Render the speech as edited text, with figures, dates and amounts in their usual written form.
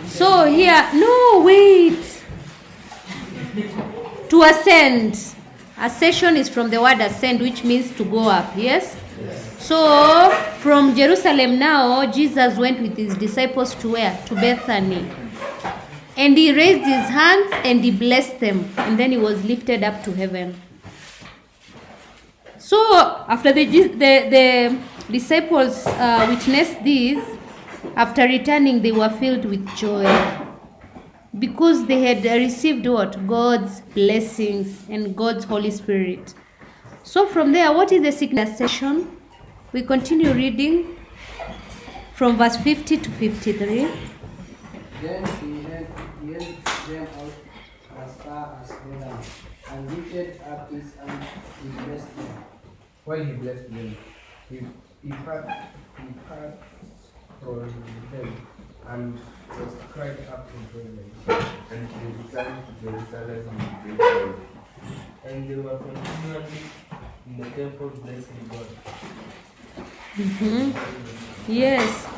So here, no, wait. To ascend. Ascension is from the word ascend, which means to go up, yes? So, from Jerusalem now, Jesus went with his disciples to where? To Bethany. And he raised his hands and he blessed them. And then he was lifted up to heaven. So, after the disciples witnessed this, after returning, they were filled with joy. Because they had received what? God's blessings and God's Holy Spirit. So from there, what is the significance session? We continue reading from verse 50 to 53. Then he led them out as far as Bethany, and lifted up his hand, he blessed them. While he blessed them, he parted from them and was cried up to heaven. And he returned to Jerusalem with great joy. And they were continually in the temple blessing God. Yes.